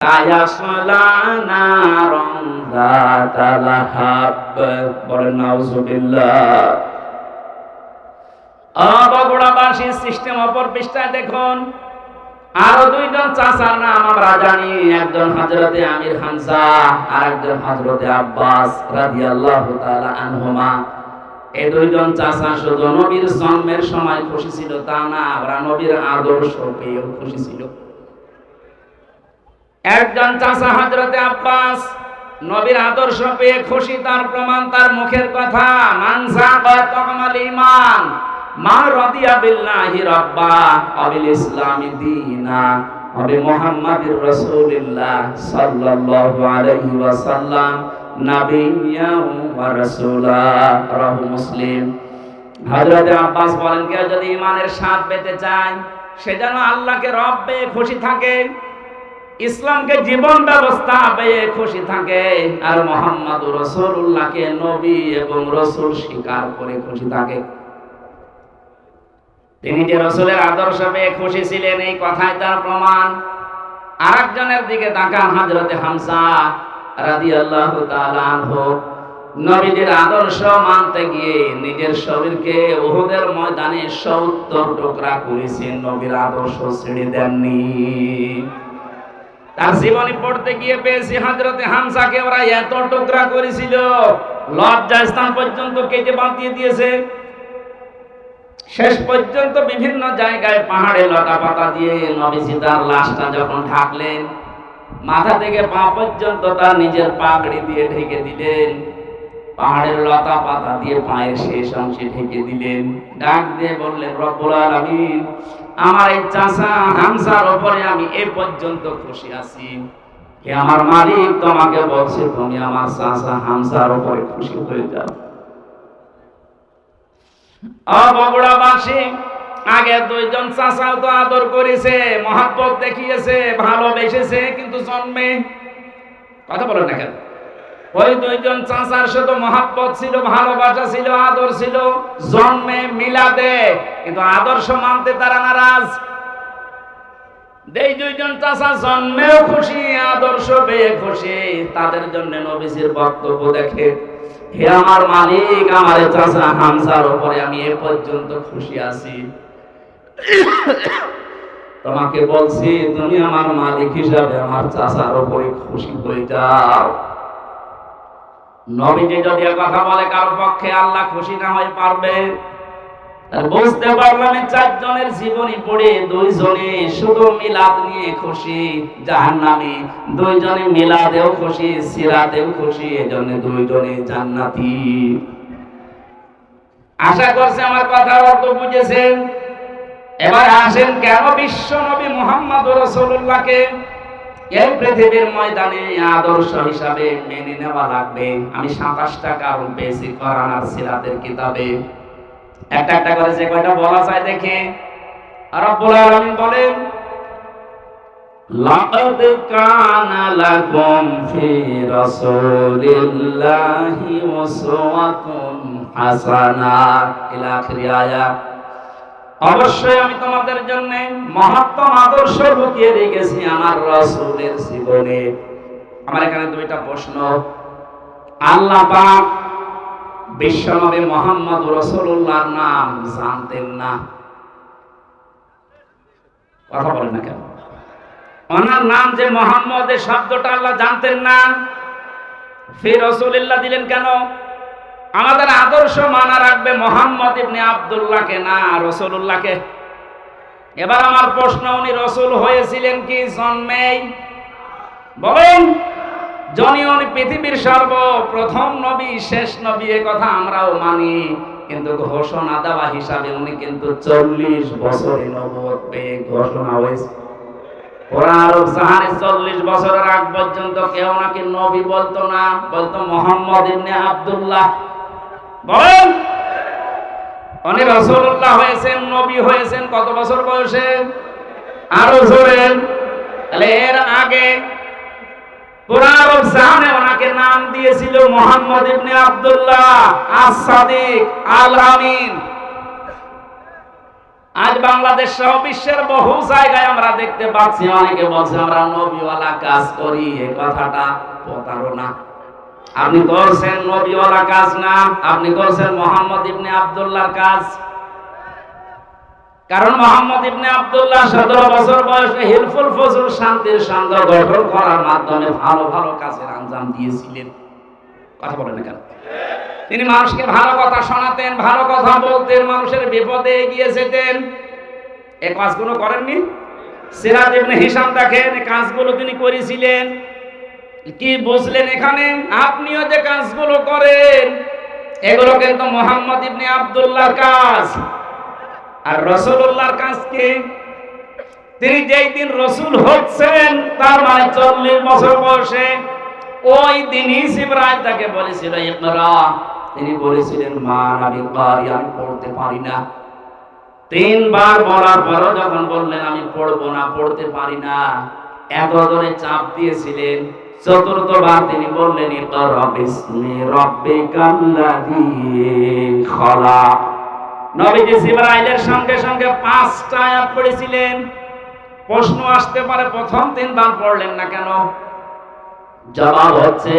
আয়াসলা নারন যাতা লাহাব। বলেন নাউজুবিল্লাহ। বগুড়াবাসী সিস্টেম অপর পৃষ্ঠায় দেখুন, আরো দুইজন চাচার নাম আমরা জানি। একজন হযরতে আমির হামজা আর একজন হযরতে আব্বাস রাদিয়াল্লাহু তাআলা আনহুমা। এই দুইজন চাচা শুধু নবীর জন্মের সময় খুশি ছিল তা না, ওরা নবীর আদর্শ পেয়েও খুশি ছিল। একজন চাচা হযরতে আব্বাস নবীর আদর্শ পেয়ে খুশি, তার প্রমাণ তার মুখের কথা। মান যাবা তাকামাল ঈমান মা রাদিয়া বিল্লাহি রাব্বা ওয়া বিল ইসলামি দীনা ওয়া বি মুহাম্মাদির রাসূলিল্লাহ সাল্লাল্লাহু আলাইহি ওয়াসাল্লাম নাবিয়্যা ওয়া রাসূলা। রাহু মুসলিম। হযরতে আব্বাস বলেন, কেউ যদি ঈমানের স্বাদ পেতে চায় সে যেন আল্লাহকে রব পেয়ে খুশি থাকে, ইসলামকে জীবন ব্যবস্থা পেয়ে খুশি থাকে, আর মুহাম্মাদুর রাসূলুল্লাহকে নবী এবং রাসূল স্বীকার করে খুশি থাকে। তিনি যে রাসূলের আদর্শ পেয়ে খুশি ছিলেন এই কথাই তার প্রমাণ। আরেকজনের দিকে তাকান, হযরতে হামজা রাদিয়াল্লাহু তাআলা আনহু নবীজির আদর্শ মানতে গিয়ে নিজের শরীরকে উহুদের ময়দানে ৭০ টুকরা করেছেন, নবীর আদর্শ ছেড়ে দেননি। তার জীবনী পড়তে গিয়ে পেয়েছি হযরতে হামজাকে ওরা এত টুকরা করেছিল, লজ্জাস্থান পর্যন্ত কেটে বাঁধিয়ে দিয়েছে। শেষ পর্যন্ত বিভিন্ন জায়গায় পাহাড়ে লতা পাতা দিয়ে নবীজি তার লাশটা যখন ঢাকলেন, মাথা থেকে পা পর্যন্ত তার নিজের পাগড়ি দিয়ে ঢেকে দিলেন, পাহাড়ের লতা পাতা দিয়ে পায়ের শেষ অংশে ঢেকে দিলেন। ডাক দিয়ে বললেন, রব্বুল আলামিন, আমার এই চাচা হামজার উপরে আমি এ পর্যন্ত খুশি আছি। হে আমার মালিক, তোমাকে বলছি তুমি আমার চাচা হামজার উপরে খুশি হয়ে যাও। বগুড়াবাসী আগে দুইজন চাচাও তো আদর করেছে, মহব্বত দেখিয়েছে, ভালোবেসেছে, কিন্তু জন্মে কথা বলেন না কেন? ওই দুইজন চাচার শুধু মহব্বত ছিল, ভালোবাসা ছিল, আদর ছিল, জন্মে মিলাদে, কিন্তু আদর্শ মানতে তারা নারাজ। এই দুইজন চাচা জন্মেও খুশি, আদর্শ পেয়ে খুশি। তাদের জন্য নবীজির বক্তব্য দেখে, হে আমার মালিক, আমার চাচা হামজার উপরে আমি এ পর্যন্ত খুশি আছি। তোমাকে বলছি তুমি আমার মালিক হিসাবে আমার চাচার উপরে খুশি হয়ে যাও। নবীজি যদি কথা বলে কারো পক্ষে আল্লাহ খুশি না হয়ে পারবে? বুঝতে পারলাম চারজনের জীবনী পড়ে দুইজনে শুধু মিলাদ নিয়ে খুশি, জাহান্নামী। দুইজনে মিলাদেও খুশি, সিরাতেও খুশি, এজন্য দুইজনে জান্নাতি। আশা করছি আমার কথার অর্থ বুঝেছেন। এবার আসেন, কেন বিশ্ব নবী মুহাম্মদুর রাসূলুল্লাহকে এই পৃথিবীর ময়দানে আদর্শ হিসাবে মেনে নেওয়া লাগবে? আমি ২৭টা কারণ পেয়েছি কোরআন আর সিরাতের কিতাবে। একটা একটা করে যে কয়টা বলা যায় দেখে। রব্বুল আলামিন বলেন, লাকাদ কানা লাকুম ফি রাসূলিল্লাহি উসওয়াতুন হাসানাহ ইলা আখির আয়াত। অবশ্যই আমি তোমাদের জন্য মহত্তম আদর্শ লুকিয়ে রেখেছি আমার রাসূলের জীবনে। আমার এখানে দুইটা প্রশ্ন। আল্লাহ পাক বিশ্বনবী মুহাম্মদুর রাসূলুল্লাহর নাম জানতেন না? কথা বলেন না কেন? ওনার নাম যে মুহাম্মদ, এই শব্দটা আল্লাহ জানতেন না? ফি রাসূলিল্লাহ দিলেন কেন? আমাদের আদর্শ মানা রাখবে মুহাম্মদ ইবনে আব্দুল্লাহকে, না রাসূলুল্লাহকে। এবার আমার প্রশ্ন, উনি রাসূল হয়েছিলেন কি জন্মেই? বলেন। উনি পৃথিবীর সর্বপ্রথম নবী, শেষ নবী, এ কথা আমরাও মানি, কিন্তু ঘোষণা দেওয়া হিসাবে উনি কিন্তু ৪০ বছরে নবুয়ত পেয়ে ঘোষণা হয়েছে। ওরা আরব জাহানে ৪০ বছরের আগ পর্যন্ত কেউ নাকি নবী বলতো না, বলতো মুহাম্মদ ইবনে আব্দুল্লাহ। বলেন। উনি রাসূলুল্লাহ হয়েছেন, নবী হয়েছেন কত বছর বয়সে? আরো জোরে। তাহলে এর আগে পুরা আরব জাহানে ওনাকে নাম দিয়েছিল মুহাম্মদ ইবনে আব্দুল্লাহ আস-সাদিক আল আমিন। আজ বাংলাদেশ সহ বিশ্বের বহু জায়গায় আমরা দেখতে পাচ্ছি অনেকে বলছে আমরা নবীওয়ালা কাজ করি। এই কথাটা প্রতারণা। আপনি করছেন নবীওয়ালা কাজ না, আপনি করছেন মোহাম্মদ ইবনে আব্দুল্লাহর কাজ। কারণ মোহাম্মদ ইবনে আব্দুল্লাহ 17 বছর বয়সে হিলফুল ফজল শান্তির সংঘ গঠন করার মাধ্যমে ভালো ভালো কাজের আঞ্জাম দিয়েছিলেন। কথা বলেন না কেন? তিনি মানুষকে ভালো কথা শোনাতেন, ভালো কথা বলতেন, মানুষের বিপদে এগিয়ে যেতেন। এই কাজগুলো করেননি? সিরাজ ইবনে হিশাম দেখেন এই কাজগুলো তিনি করেছিলেন। কি বুঝলেন এখানে? আপনিও যে কাজগুলো করেন এগুলো কিন্তু মোহাম্মদ ইবনে আব্দুল্লাহর কাজ। আর রাসূলুল্লাহর কাজ কি? তিনি যেই দিন রাসূল হচ্ছেন তার মানে 40 বছর বয়সে, ওই দিনই জিবরাইল তাকে বলেছিল ইকরা। তিনি বলেছিলেন মা আমি কারি, আমি পড়তে পারি না। 3 বার বলার পরও যখন বললেন আমি পড়বো না, পড়তে পারি না, এত ধরে চাপ দিয়েছিলেন। 4th বার তিনি বললেন ইকরা বিসমি রাব্বিকাল্লাযী খলাক। নবীজি জিবরাইলের সঙ্গে সঙ্গে 5টা আয়াত পড়েছিলেন। প্রশ্ন আসতে পারে প্রথম 3 বার পড়লেন না কেন? জবাব হচ্ছে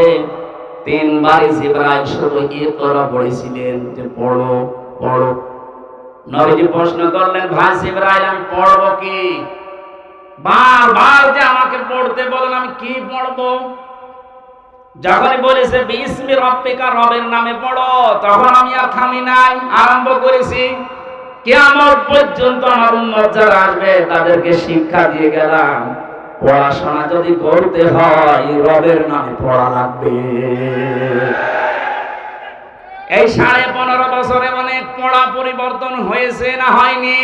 3 বারই জিবরাইল শুধু ইকরা পড়েছিলেন, যে পড়ো পড়ো। নবীজি প্রশ্ন করলেন ভাই জিবরাইল আমি পড়বো কি? বারবার যে আমাকে পড়তে বলেন, আমি কি পড়বো? যখনই বলেছে বিসমি রাব্বিকা, রবের নামে পড়ো, তখন আমি আর থামি নাই, আরম্ভ করেছি। কিয়ামত পর্যন্ত আমার উম্মত যারা আসবে তাদেরকে শিক্ষা দিয়ে গেলাম, পড়াশোনা যদি করতে হয় রবের নামে পড়া লাগবে। এই 15.5 বছরে অনেক পড়া পরিবর্তন হয়েছে না হয়নি?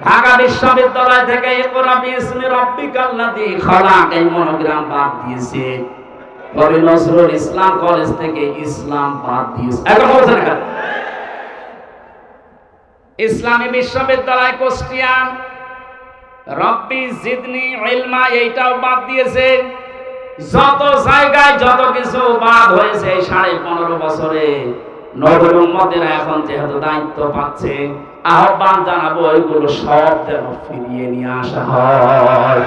ঢাকা বিশ্ববিদ্যালয় থেকে ইকরা বিসমি রাব্বিকাল্লাযী খলাক এই মনোগ্রাম বাদ দিয়েছে। কবি নজরুল ইসলাম কলেজ থেকে ইসলাম বাদ দিয়েছে। এখন বলছেন কেন? ইসলামী বিশ্ববিদ্যালয় কুষ্টিয়া রব্বি জিদনি ইলমা এইটাও বাদ দিয়েছে। যত জায়গায় যত কিছু বাদ হয়েছে এই 15.5 বছরে নবীর উম্মতেরা এখন যেহেতু দায়িত্ব পাচ্ছে, আহ্বান জানাবো এগুলো সব যেন ফিরিয়ে নিয়ে আসা হয়।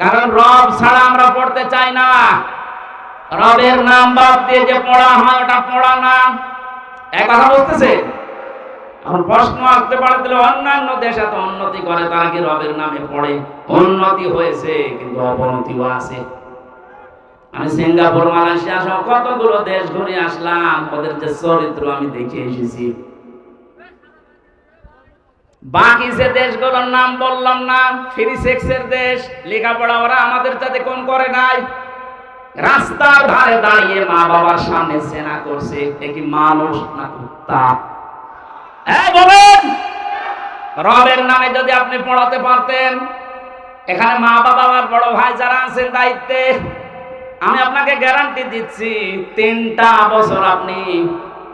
কারণ রব ছাড়া আমরা পড়তে চাই না। রবের নাম বাদ দিয়ে যে পড়া হয় ওটা পড়া না। এক কথা বলতেছে। এখন প্রশ্ন আসতে পারে তাহলে অন্যান্য দেশ এত উন্নতি করে, তারা কি রবের নামে পড়ে? উন্নতি হয়েছে কিন্তু অবনতিও আছে। আমি সিঙ্গাপুর, মালয়েশিয়া সহ কতগুলো দেশ ঘুরে আসলাম, ওদের যে চরিত্র আমি দেখে এসেছি। বাকি যে দেশগুলোর নাম বললাম না, ফ্রি সেক্সের দেশ, লেখাপড়া ওরা আমাদের সাথে কম করে নাই। রাস্তার ধারে দাঁড়িয়ে মা বাবার সামনে সেনা করছে, এ কি মানুষ না কুত্তা? বলেন, রবের নামে যদি আপনি পড়াতে পারতেন, এখানে মা বাবা আর বড় ভাই যারা আছেন দায়িত্বে, আমি আপনাকে গ্যারান্টি দিচ্ছি 3টা বছর আপনি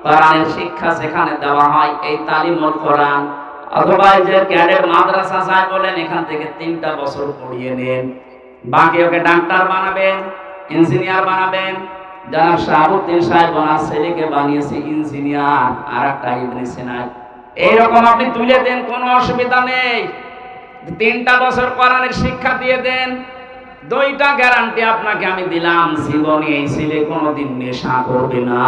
কোরআনের শিক্ষা সেখানে দেওয়া হয়, এই তালিমুল কোরআন অথবা যে ক্যাডেট মাদ্রাসা চাই বলেন, এখান থেকে 3টা বছর পড়িয়ে নেন। বাকি ওকে ডাক্তার বানাবেন, ইঞ্জিনিয়ার বানাবেন। যারা শাহাবুদ্দিন সাহেব ওনার ছেলেকে বানিয়েছে ইঞ্জিনিয়ার, আর একটা ইবনে সিনা। এইরকম আপনি তুলে দেন, কোনো অসুবিধা নেই। 3টা বছর কোরআনের শিক্ষা দিয়ে দেন, 2টা গ্যারান্টি আপনাকে আমি দিলাম, জীবনে এই ছেলে কোনোদিন নেশা করবে না।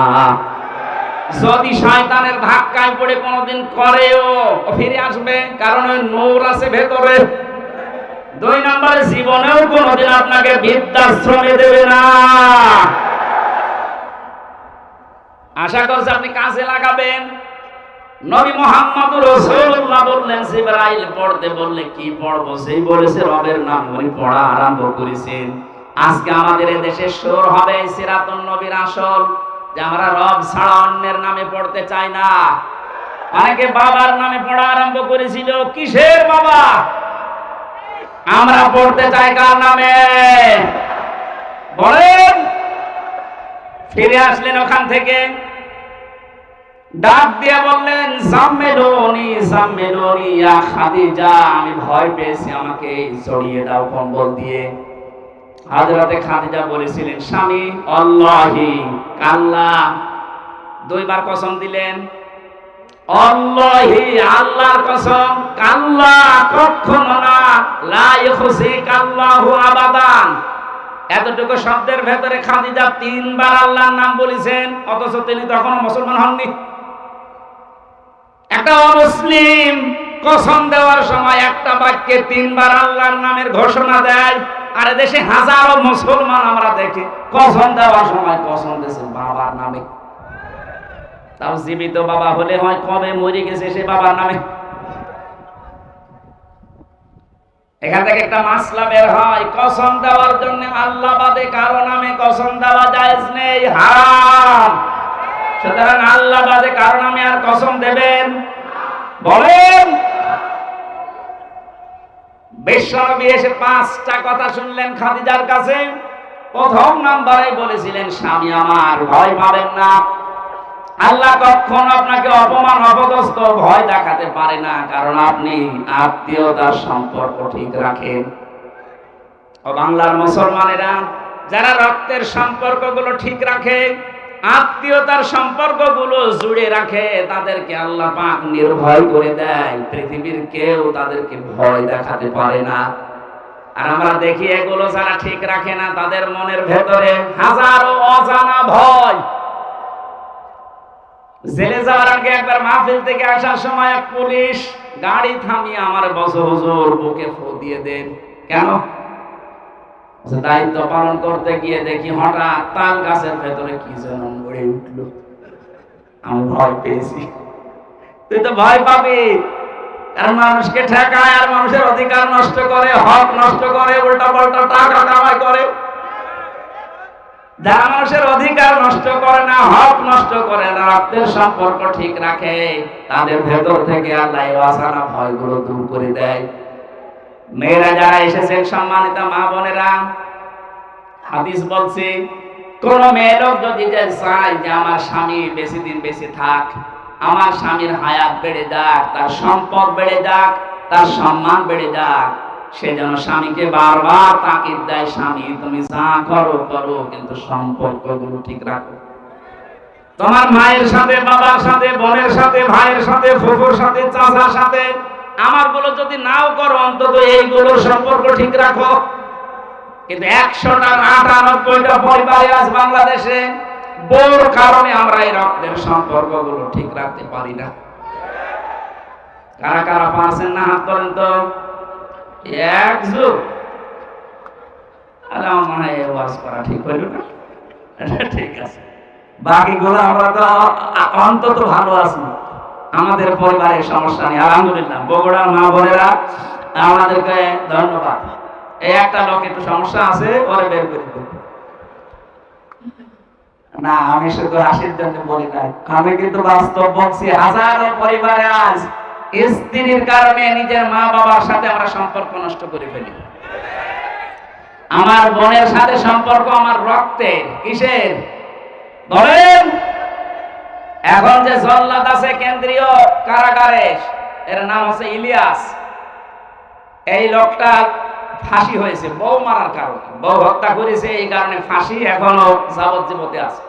যদি শয়তানের ধাক্কায় পড়ে কোনোদিন করেও ফিরে আসবে, কারণ ওই নূর আছে ভেতরে। 2 নম্বরে জীবনেও কোনোদিন আপনাকে বৃদ্ধাশ্রমে দেবে না। আশা করছি আপনি কাজে লাগাবেন। নবী মুহাম্মদুর রাসূলুল্লাহ বললেন জিবরাইল পড়তে বললে কি পড়বো? সেই বলেছে রবের নাম, উনি পড়া আরম্ভ করেছেন। আজকে আমাদের এই দেশে শুরু হবে সিরাতুন নবীর আসল, যে আমরা রব ছাড়া অন্যের নামে পড়তে চাই না। অনেকে বাবার নামে পড়া আরম্ভ করেছিল। কিসের বাবা? আমরা পড়তে চাই কার নামে? বলেন। ফিরে আসলেন ওখান থেকে, ডাক দিয়ে বললেন জাম্মেলুনি জাম্মেলুনি ইয়া খাদিজা, আমি ভয় পেয়েছি, আমাকে জড়িয়ে দাও কম্বল দিয়ে। হযরতে খাদিজা বলেছিলেন স্বামী আল্লাহি কাল্লা, 2 বার কসম দিলেন। আল্লাহি আল্লাহর কসম, কাল্লা কখনো না, লা ইখজিক আল্লাহু আবাদান। এতটুকু শব্দের ভেতরে খাদিজা 3 বার আল্লাহর নাম বলেছেন, অথচ তিনি তখনও মুসলমান হননি। একটা অমুসলিম কসম দেওয়ার সময় একটা বাক্যে 3 বার আল্লাহর নামের ঘোষণা দেয়, আর দেশে হাজারো মুসলমান আমরা দেখি কসম দেওয়ার সময় কসম দিয়েছে বাবার নামে। তাও জীবিত বাবা হলে হয় কবে মরে গেছে সে বাবার নামে। এখান থেকে একটা মাসলা বের হয়, কসম দেওয়ার জন্য আল্লাহ বাদে কারো নামে কসম দেওয়া জায়েজ নেই, হারাম। সুতরাং আল্লাহ বাদে কারো নামে আর কসম দেবেন বলেন। বিশ্বনবী এসে 5টা কথা শুনলেন খাদিজার কাছে। প্রথম নাম্বারে বলেছিলেন, স্বামী আমার ভয় পাবেন না, আল্লাহ কখনো আপনাকে অপমান অপদস্থ ভয় দেখাতে পারে না, কারণ আপনি আত্মীয়তার সম্পর্ক ঠিক রাখেন। ও বাংলার মুসলমানেরা, যারা রক্তের সম্পর্কগুলো ঠিক রাখে, আত্মীয়তার সম্পর্কগুলো জুড়ে রাখে, তাদেরকে আল্লাহ পাক নির্ভয় করে দেয়। পৃথিবীর কেউ তাদেরকে ভয় দেখাতে পারে না। আর আমরা দেখি এগুলো যারা ঠিক রাখে না, তাদের মনের ভেতরে হাজারো অজানা ভয়। জেলে যাওয়ার আগে একবার মাহফিল থেকে আসার সময় এক পুলিশ গাড়ি থামিয়ে আমার বসে, হুজুর বুকে ফু দিয়ে দেন। কেন? দায়িত্ব পালন করতে গিয়ে দেখি হঠাৎ তাল গাছের ভেতরে কি যেন গড়ে উঠলো, আমি ভয় পেয়েছি। তুই তো ভয় পাবি, কারণ মানুষকে ঠেকায় আর মানুষের অধিকার নষ্ট করে, হক নষ্ট করে, উল্টা পাল্টা টাকা কামাই করে। যারা মানুষের অধিকার নষ্ট করে না, হক নষ্ট করে না, রক্তের সম্পর্ক ঠিক রাখে, তাদের ভেতর থেকে আল্লাহ এই অজানা ভয়গুলো দূর করে দেয়। মেয়েরা যারা এসেছেন, সম্মানিত মা বোনেরা, হাদিস বলছে, কোন মেয়ে লোক যদি চায় যে আমার স্বামী বেশি দিন বেঁচে থাক, আমার স্বামীর হায়াত বেড়ে যাক, তার সম্পদ বেড়ে যাক, তার সম্মান বেড়ে যাক, সে যেন স্বামীকে বারবার তাকিদ দেয়, স্বামী তুমি যা করো করো, কিন্তু সম্পর্কগুলো ঠিক রাখো। তোমার মায়ের সাথে, বাবার সাথে, বোনের সাথে, ভাইয়ের সাথে, ফুফুর সাথে, চাচার সাথে, আমার গুলো যদি নাও করো, অন্তত এইগুলোর সম্পর্ক ঠিক রাখো। কিন্তু 100টার 98টা পরিবারে আজ বাংলাদেশে বড় কারণে আমরা এই রক্তের সম্পর্কগুলো ঠিক রাখতে পারি না। কারা কারা পারছেন না হাত তোলেন তো। একযুগ আমার মনে হয় ওয়াজ করা ঠিক হইল না। ঠিক আছে, বাকিগুলো আমরা তো অন্তত ভালো আছি, আমাদের পরিবারের সমস্যা নেই, আলহামদুলিল্লাহ। বগুড়ার মা বোনেরা আমাদেরকে ধন্যবাদ। এই একটা লোক একটু সমস্যা আছে, ওরে বের করে দেব না, আমি শুধু হাসির জন্য বলি না, আমি কিন্তু বাস্তব বলছি। হাজারো পরিবারে আজ স্ত্রীর কারণে নিজের মা বাবার সাথে আমরা সম্পর্ক নষ্ট করে ফেলি। আমার বোনের সাথে সম্পর্ক আমার রক্তের, কিসের বলেন? এখন যে জল্লাদ আছে কেন্দ্রীয় কারাগারে, এর নাম হচ্ছে ইলিয়াস। এই লোকটা ফাঁসি হয়েছে বউ মারার কারণে, বউ হত্যা করেছে, এই কারণে ফাঁসি, এখনো যাবজ্জীবনে আছে।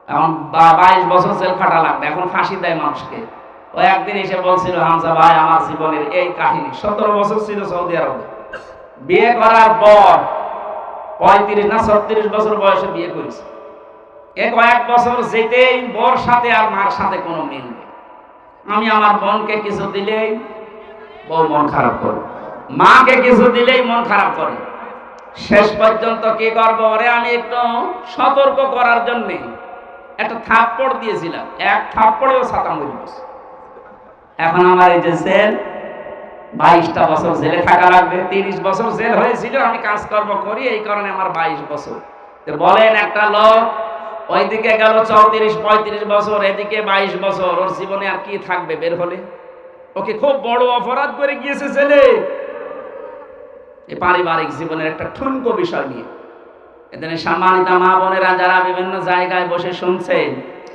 এখন 22 বছর জেল খাটা লাগবে, এখন ফাঁসি দেয় মানুষকে। ও একদিন এসে বলছিল, হামজা ভাই আমার জীবনের এই কাহিনী। 17 বছর ছিল সৌদি আরবে, বিয়ে করার পর 35 না 36 বছর বয়সে বিয়ে করেছে। কয়েক বছর যেতেই বর সাথে আর মার সাথে কোনো মিল নেই। আমি আমার বোনকে কিছু দিলেই বউ মন খারাপ করে, মাকে কিছু দিলেই মন খারাপ করে। শেষ পর্যন্ত কি করবো, ওরে আমি একটু সতর্ক করার জন্য একটা থাপ্পড় দিয়েছিলাম, এক থাপ্পড়েও 57 বছর। এখন আমার এই যে জেল, 22টা বছর জেলে থাকা লাগবে। 30 বছর জেল হয়েছিল, আমি কাজকর্ম করি, এই কারণে আমার 22 বছর। বলেন, একটা লোক ওইদিকে গেল 34-35 বছর, এদিকে 22 বছর, ওর জীবনে আর কি থাকবে বের হলে? ওকে খুব বড় অপরাধ করে গিয়েছে ছেলে। এই পারিবারিক জীবনের একটা ঠুনকো বিষয় নিয়ে এদিন সম্মানিত মা বোনেরা যারা বিভিন্ন জায়গায় বসে শুনছেন,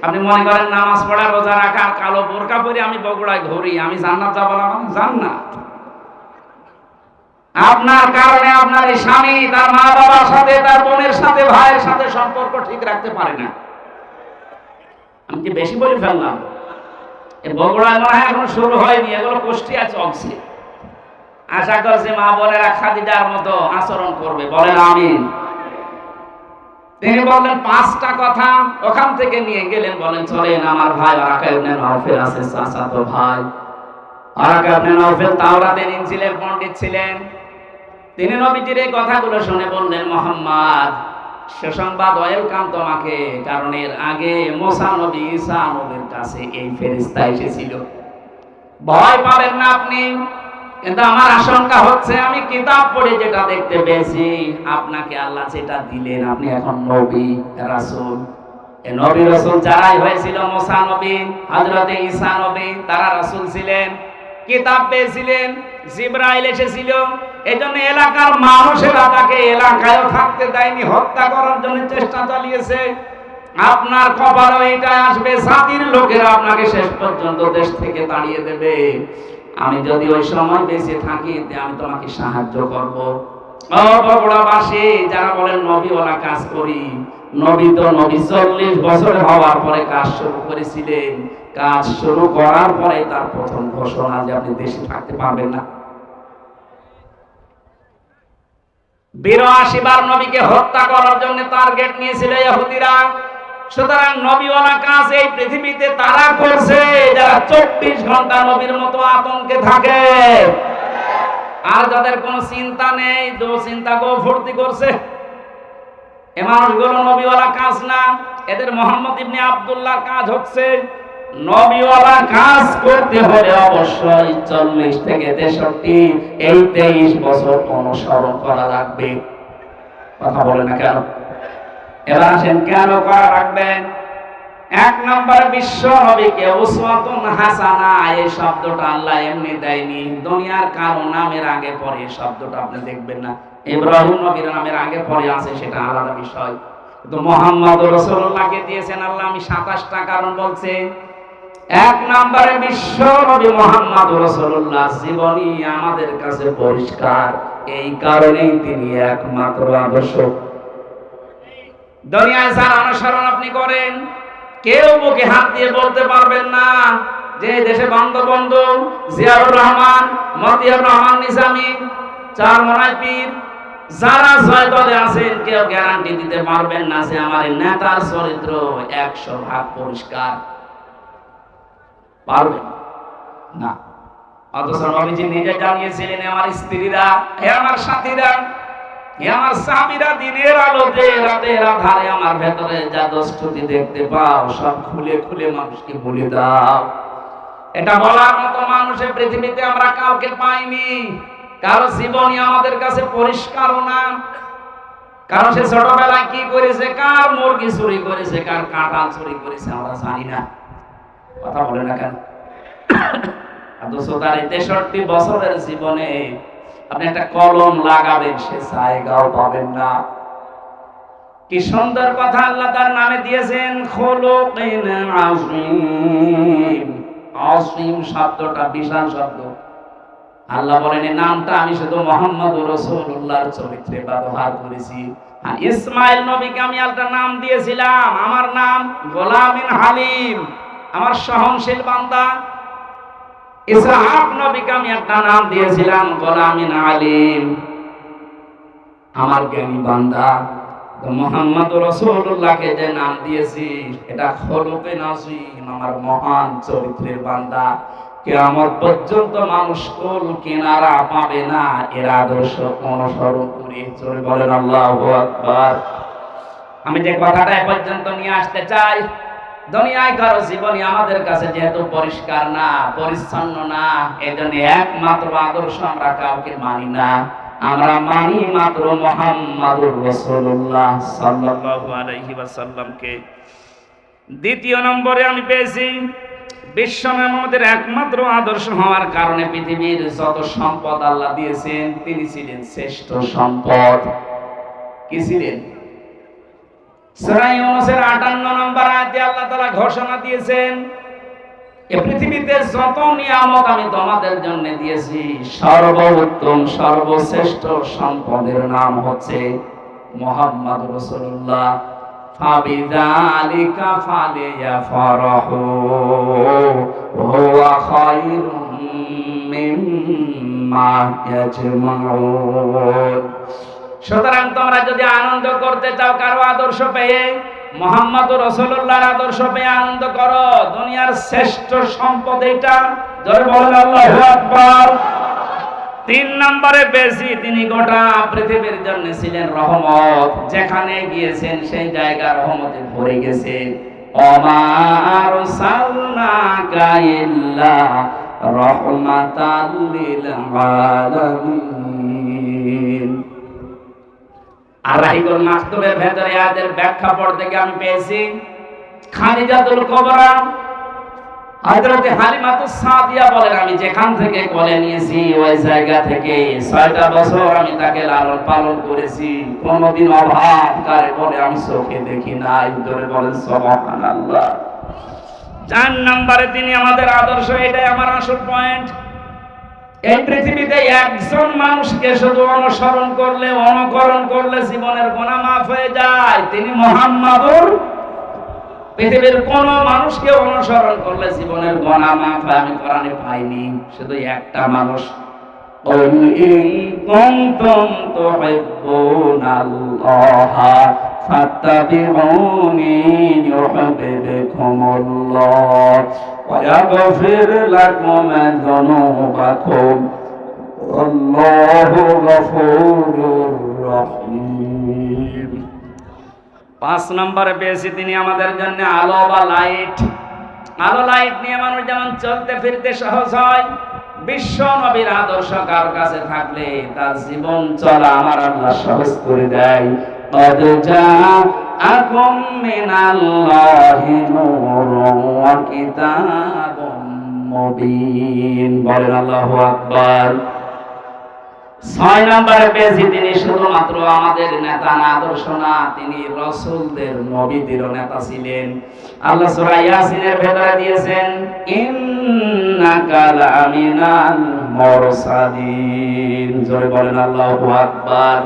আপনি মনে করেন নামাজ পড়া, রোজা রাখা, কালো বোরকা পরে আমি বগুড়ায় ঘুরি, আমি জান্নাত যাবো না? জান্নাত আপনার কারণে আপনার এই স্বামী তার মা বাবার সাথে, তার বোনের সাথে, ভাইয়ের সাথে সম্পর্ক ঠিক রাখতে পারে না। আমি কি বেশি বলে ফেললাম? এই বগুড়ায় মনে হয় এখন শুরু হয়নি, এগুলো কুষ্টিয়া চলছে। আশা করছি মা বোনেরা খাদিজার মতো আচরণ করবে, বলেন আমিন। তিনি বললেন 5টা কথা, ওখান থেকে নিয়ে গেলেন, বলেন চলেন আমার ভাই ওয়ারাকা ইবনে নাওফেল আছে, চাচাতো ভাই ওয়ারাকা ইবনে নাওফেল তাওরাতের ইনজিলের পণ্ডিত ছিলেন। তিনি নবীজির এই কথাগুলো শুনে বললেন, মুহাম্মদ সুসংবাদ, ওয়েলকাম তোমাকে, কারণ এর আগে মুসা নবী ঈসা নবীর কাছে এই ফেরেশতা এসেছিল, ভয় পাবেন না আপনি। কিন্তু আমার আশঙ্কা হচ্ছে আমি কিতাব পড়ে যেটা দেখতে পেয়েছি, আপনাকে আল্লাহ যেটা দিলেন, আপনি এখন নবী রাসূল। এই নবী রাসূল যারাই হয়েছিল, মুসা নবী, হযরতে ঈসা নবী, তারা রাসূল ছিলেন, কিতাব পেয়েছিলেন, জিবরাইল এসেছিল। এজন্য এলাকার মানুষেরা তাকে এলাকায় থাকতে দেয়নি, হত্যা করার জন্য চেষ্টা চালিয়েছে। আপনার কপালে এটা আসবে, জাতির লোকেরা আপনাকে শেষ পর্যন্ত দেশ থেকে তাড়িয়ে দেবে। আমি যদি ওই সময় বেঁচে থাকি, আমি তোমাকে সাহায্য করব। ও বগুড়াবাসী যারা বলেন নবীওয়ালা কাজ করি, নবী তো নবী 40 বছর হওয়ার পরে কাজ শুরু করেছিলেন। কাজ শুরু করার পরে তার প্রথম ঘোষণা যে আপনি দেশে থাকতে পারবেন না। 82 বার নবীকে হত্যা করার জন্য টার্গেট নিয়েছিল ইহুদিরা। সুতরাং নবীওয়ালা কাজ এই পৃথিবীতে তারা করছে যারা 24 ঘন্টা নবীর মতো আতঙ্কে থাকে, আর যাদের কোনো চিন্তা নেই, দুশ্চিন্তা গো ফুর্তি করছে, এ মানুষগুলো নবীওয়ালা কাজ না। এদের মোহাম্মদ ইবনে আব্দুল্লাহর কাজ হচ্ছে নবীওয়ালা কাজ করতে হলে অবশ্যই 40 থেকে 63 এই 23 বছর অনুসরণ করা লাগবে। কথা বলে না কেন? এবার আসেন কেন করা রাখবেন। 1 নম্বরে বিশ্ব নবীকে উসওয়াতুন হাসানা, এই শব্দটা আল্লাহ এমনি দেয়নি, দুনিয়ার কারো নামের আগে পরে শব্দটা আপনি দেখবেন না। ইব্রাহিম নবীর নামের আগে পরে আছে, সেটা আলাদা বিষয়, কিন্তু মুহাম্মদ রাসূলুল্লাহকে দিয়েছেন আল্লাহ। আমি 27টা কারণ বলছি। 1 নম্বরে বিশ্ব নবী মুহাম্মদ রাসূলুল্লাহ জীবনী আমাদের কাছে পরিষ্কার, এই কারণেই তিনি একমাত্র আদর্শ। দুনিয়ায় যার অনুসরণ আপনি করেন, কেউ বুকে হাত দিয়ে বলতে পারবেন না যে দেশে বঙ্গবন্ধু, জিয়াউর রহমান, মতিয়ার রহমান নিজামী, চারমোনাই পীর, যারা জয় দলে আছেন, কেউ গ্যারান্টি দিতে পারবেন না যে আমার নেতার চরিত্র 100% পরিষ্কার। পারবেন না। অথচ নবীজি নিজে জানিয়েছিলেন, আমার স্ত্রীরা, হে আমার সাথীরা, হে আমার সাহাবীরা, দিনের আলোতে রাতের আধারে আমার ভেতরে যা দোষত্রুটি দেখতে পাও সব খুলে খুলে মানুষকে বলে দাও। এটা বলার মতো মানুষের পৃথিবীতে আমরা কাউকে পাইনি। কারো জীবনী আমাদের কাছে পরিষ্কারও না, কারণ সে ছোটবেলায় কি করেছে, কার মুরগি চুরি করেছে, কার কাঁঠাল চুরি করেছে আমরা জানি না। কথা বলে না কেন? অথচ তার 63 বছরের জীবনে আপনি একটা কলম লাগাবেন, সে জায়গাও পাবেন না। কি সুন্দর কথা আল্লাহ তার নামে দিয়েছেন, খুলুকিন আযীম। আযীম শব্দটা বিশাল শব্দ। আল্লাহ বলেন এই নামটা আমি শুধু মুহাম্মদুর রাসূলুল্লাহর চরিত্রে ব্যবহার করেছি। আর ইসমাইল নবীকে আমি একটা নাম দিয়েছিলাম, আমার নাম গোলামিন হালিম, আমার সহনশীল বান্দা। ইসহাক নবীকে আমি একটা নাম দিয়েছিলাম গোলামিন আলিম, আমার জ্ঞানী বান্দা। মুহাম্মদ রাসূলুল্লাহকে যে নাম দিয়েছি, এটা খুলুকিন আযীম, আমার মহান চরিত্রের বান্দা। কিয়ামত পর্যন্ত মানুষ কুল কিনারা পাবে না এর আদর্শ অনুসরণ করে। জোরে বলেন আল্লাহু আকবার। আমি যে কথাটা এ পর্যন্ত নিয়ে আসতে চাই, দুনিয়ায় কারো জীবনী আমাদের কাছে যেহেতু পরিষ্কার না, পরিচ্ছন্ন না, এজন্য একমাত্র আদর্শ আমরা কাউকে মানি না। আমরা মানি মাত্র মুহাম্মদুর রাসূলুল্লাহ সাল্লাল্লাহু আলাইহি ওয়াসাল্লামকে। 2 নম্বরে আমি পেয়েছি বিশ্ব আমাদের একমাত্র আদর্শ হওয়ার কারণে পৃথিবীর যত সম্পদ আল্লাহ দিয়েছেন, তিনি ছিলেন শ্রেষ্ঠ সম্পদ। কি ছিলেন? সূরা ইউনূসের 58 নম্বর আয়াতে আল্লাহ তাআলা ঘোষণা দিয়েছেন, এই পৃথিবীতে যত নিয়ামত আমি তোমাদের জন্য দিয়েছি, সর্বোত্তম সর্বশ্রেষ্ঠ সম্পদের নাম হচ্ছে মুহাম্মদ রাসূলুল্লাহ। ফাবিযালিকা ফালিয়াফরাহু হুয়া খায়রুম মিম্মা ইয়াজমাউন। সুতরাং তোমরা যদি আনন্দ করতে চাও কারো আদর্শ পেয়ে, মুহাম্মদুর রাসূলুল্লাহর আদর্শ পেয়ে আনন্দ করো। দুনিয়ার শ্রেষ্ঠ সম্পদ এটা। জোরে বলেন আল্লাহু আকবার। 3 নম্বরে বেশি, তিনি গোটা পৃথিবীর জন্য ছিলেন রহমত। যেখানে গিয়েছেন সেই জায়গা রহমতে ভরে গেছে। ওমা আরসালনাকা ইল্লা রাহমাতাল লিল আলামিন। আর রাহিকুল মাকতুবের ভেতরে আয়াতের ব্যাখ্যা পড়তে গিয়ে আমি পেয়েছি খাদিজাতুল কুবরা হযরত হালিমাতুস সাদিয়া বলেন, আমি যেখান থেকে কোলে নিয়েছি ওই জায়গা থেকে 6টা বছর আমি তাকে লালন পালন করেছি। কোনদিন অভাব কারে বলে আমি চোখে দেখি নাই। ধরে বলেন সুবহানাল্লাহ। 4 নম্বরে তিনি আমাদের আদর্শ। এটাই আমার আসল পয়েন্ট। এই পৃথিবীতে একজন মানুষকে শুধু অনুসরণ করলে, অনুকরণ করলে জীবনের গুনাহ মাফ হয়ে যায়। তিনি মুহাম্মাদুর। পৃথিবীর কোন মানুষকে অনুসরণ করলে জীবনের গুনাহ মাফ হয় আমি কোরআনে পাইনি। শুধু একটা মানুষ, কুল ইন কুনতুম তুহিব্বুনাল্লাহা ফাত্তাবিউনি ইউহিব্বুকুমুল্লাহ ওয়া ইয়াগফির লাকুম যুনুবাকুম আল্লাহু গফুরুর রহিম। 5 নম্বরে পেয়েছি তিনি আমাদের জন্য আলো বা লাইট। আলো লাইট নিয়ে মানুষ যেমন চলতে ফিরতে সহজ হয়, বিশ্ব নবীর আদর্শ কার কাছে থাকলে তার জীবন চলা আমার আল্লাহ সহজ করে দেয়। قد جاءكم من الله نور وكتاب مبين। বলেন আল্লাহু আকবার। 6 নম্বরে পেয়েছি তিনি শুধুমাত্র আমাদের নেতা না, আদর্শ না, তিনি রাসূলদের নবীদের নেতা ছিলেন। আল্লাহ সূরা ইয়াসিনের ভেতরে দিয়েছেন ইন্নাকা লামিনাল মুরসালিন। জোরে বলেন আল্লাহু আকবার।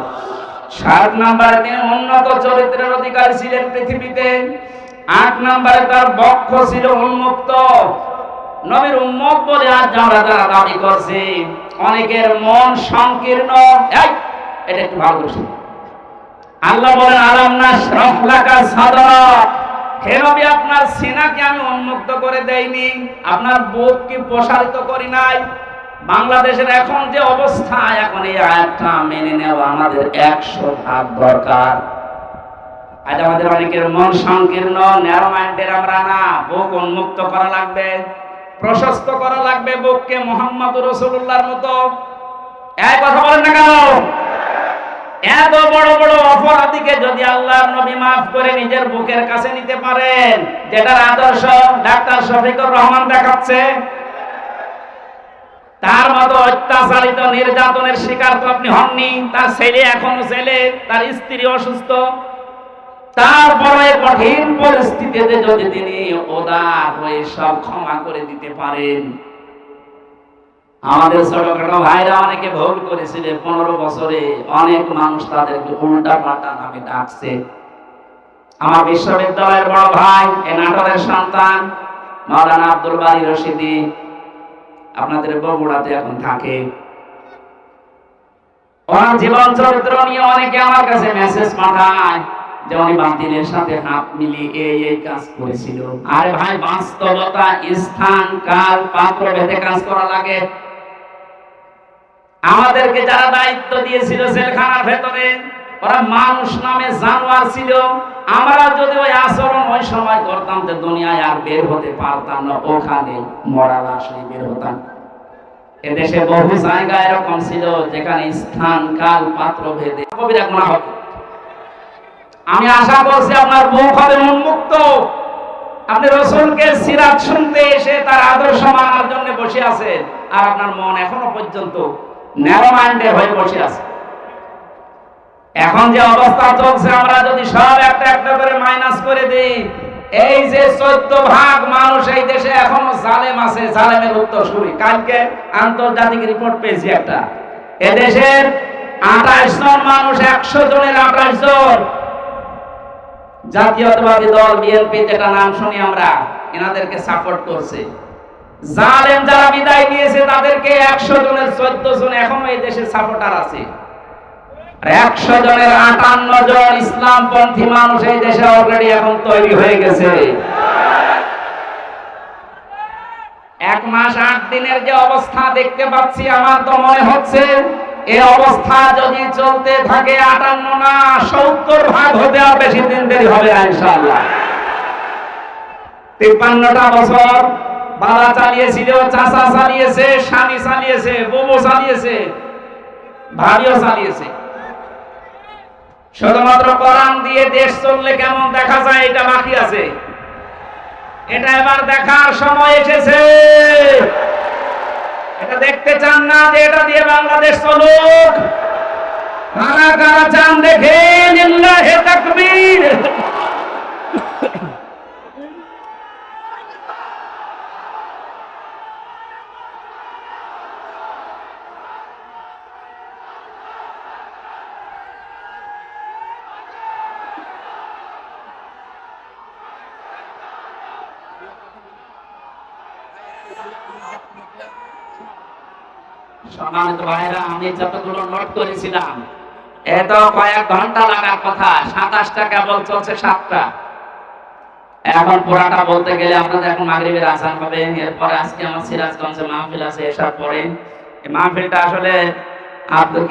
7 নম্বরে তিনি উন্নত চরিত্রের অধিকারী ছিলেন পৃথিবীতে। 8 নম্বরে তার বক্ষ ছিল উন্মুক্ত। নবীর উম্মত বলে আজ যারা দাবি করছে, অনেকের মন সংকীর্ণ। এটা একটু ভালো করে শুনুন। আল্লাহ বলেন আলাম নাশরাহ লাকা সাদরাক। হে নবী, আপনার সিনাকে আমি উন্মুক্ত করে দেইনি, আপনার বুককে প্রসারিত করি নাই। বাংলাদেশের এখন যে অবস্থা, এখন এই আয়াতটা মেনে নেওয়া আমাদের 100 দরকার। আজ আমাদের অনেকের মন সংকীর্ণ, ন্যারো মাইন্ডের আমরা না। বুক উন্মুক্ত করা লাগবে, প্রশস্ত করা লাগবে বুককে মুহাম্মদুর রাসূলুল্লাহর মতো। এই কথা বলেন না কেন? এত বড় বড় অপরাধীকে যদি আল্লাহর নবী মাফ করে নিজের বুকের কাছে নিতে পারেন, যেটার আদর্শ ডাক্তার শফিকুর রহমান দেখাচ্ছে, তার মতো অত্যাচারিত নির্যাতনের শিকার তো আপনি হননি। তার ছেলে এখনো ছেলে, তার স্ত্রী অসুস্থ, তারপরে কঠিন পরিস্থিতিতে যদি তিনি উদার হয়ে সব ক্ষমা করে দিতে পারেন। আমাদের ছোটখাটো ভাইরা অনেকে ভুল করেছিল 15 বছরে, অনেক মানুষ তাদেরকে উল্টা পাল্টা নামে ডাকছে। আমার বিশ্ববিদ্যালয়ের বড় ভাই, এই নাটোরের সন্তান মাওলানা আব্দুল বারী রশিদি, আপনাদের বগুড়াতে এখন থাকে। ওনার জীবন চরিত্র নিয়ে অনেকে আমার কাছে মেসেজ পাঠায় যে উনি বাতিলের সাথে হাত মিলিয়ে এই কাজ করেছিল। আরে ভাই, বাস্তবতা, স্থান, কাল, পাত্র ভেদে কাজ করা লাগে। আমাদেরকে যারা দায়িত্ব দিয়েছিল জেলখানার ভেতরে, ওরা মানুষ নামে জানোয়ার ছিল। আমরা যদি ওই আচরণ ওই সময় করতাম তো দুনিয়ায় আর বের হতে পারতাম না, ওখানে মরা লাশ হয়ে বের হতাম। এদেশে বহু জায়গা এরকম ছিল যেখানে স্থান, কাল, পাত্র ভেদে কবিরা গুনাহ হবে। আমি আশা করছি আপনার বুক হবে উন্মুক্ত। আপনি রাসূলকে সিরাত শুনতে এসে তার আদর্শ মানার জন্য বসে আছেন, আর আপনার মন এখনো পর্যন্ত ন্যারো মাইন্ডেড হয়ে বসে আছে। এখন যে অবস্থা চলছে, আমরা যদি সব একটা একটা করে মাইনাস করে দিই, এই যে 14 ভাগ মানুষ এই দেশে এখনো জালেম আছে, জালেমের উত্তরসূরি। কালকে আন্তর্জাতিক রিপোর্ট পেয়েছি একটা, এদেশের 28 জন মানুষ 100 জনের 28 জন জাতীয়তাবাদী দল বিএনপি যেটা নাম শুনি আমরা, এনাদেরকে সাপোর্ট করছে। জালেম যারা বিদায় নিয়েছে তাদেরকে 100 জনের 14 জন এখনো এই দেশে সাপোর্টার আছে। 100 জনের 58 জন ইসলামপন্থী মানুষ এই দেশে অলরেডি এখন তৈরি হয়ে গেছে। 1 মাস 8 দিনের যে অবস্থা দেখতে পাচ্ছি, আমার তো মনে হচ্ছে এই অবস্থা যদি চলতে থাকে 58 না 70 ভাগ হতে আর বেশি দিন দেরি হবে না ইনশাআল্লাহ। 53টা বছর বাবা চালিয়েছিল, চাচা চালিয়েছে, স্বামী চালিয়েছে, বউ চালিয়েছে, ভাবিও চালিয়েছে। শুধুমাত্র কোরআন দিয়ে দেশ চললে কেমন দেখা যায় এটা বাকি আছে। এটা এবার দেখার সময় এসেছে। এটা দেখতে চান না যে এটা দিয়ে বাংলাদেশ চলুক? কারা কারা চান দেখেন? লিল্লাহি তাকবীর। সম্মানিত ভাইরা, আমি যতগুলো নোট করেছিলাম এত কয়েক ঘন্টা লাগার কথা, 27টা কেবল চলছে, 7টা। এখন পুরাটা বলতে গেলে আপনাদের এখন মাগরিবের আযান হবে। এরপরে আজকে আমার সিরাজগঞ্জে মাহফিল আছে এসব পরে। এই মাহফিলটা আসলে আব্দুল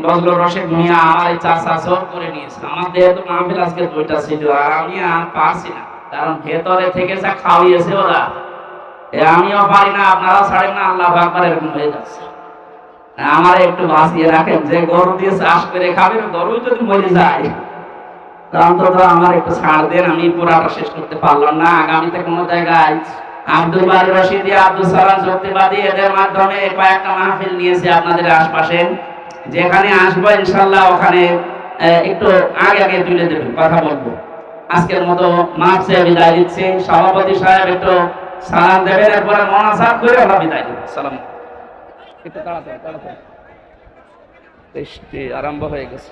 বজলুর রশিদ মিয়া আমার এই চাচা জোর করে নিয়েছিল। আমাদের তো মাহফিল আজকে 2টা ছিল, আর আমি আর পারছি না, কারণ ভেতরে থেকে যা খাওয়িয়েছে ওরা, আমিও পারি না, আপনারাও ছাড়েন না। আল্লাহু আকবার, এরকম হয়ে যাচ্ছে। আমার একটু বাঁচিয়ে রাখেন, যে গরু দিয়ে চাষ করে খাবেন, গরু যদি মরে যায় অন্তত আমার একটু ছাড় দেন। আমি পুরাটা শেষ করতে পারলাম না। আগামীতে কোনো জায়গায় আব্দুল বারী রশিদি, আব্দুল সালাম যুক্তিবাদী, এদের মাধ্যমে কয়েকটা মাহফিল নিয়েছে আপনাদের আশপাশে। যেখানে আসবো ইনশাল্লাহ ওখানে একটু আগে আগে তুলে দেবেন, কথা বলবো। আজকের মতো মাঠ চেয়ে বিদায় দিচ্ছি। সভাপতি সাহেব একটু সালাম দেবেন, এরপরে মোনাজাত করে আমরা বিদায় দেবো। সালাম। একটু তাড়াতাড়ি তাড়াতাড়ি, বৃষ্টি আরম্ভ হয়ে গেছে।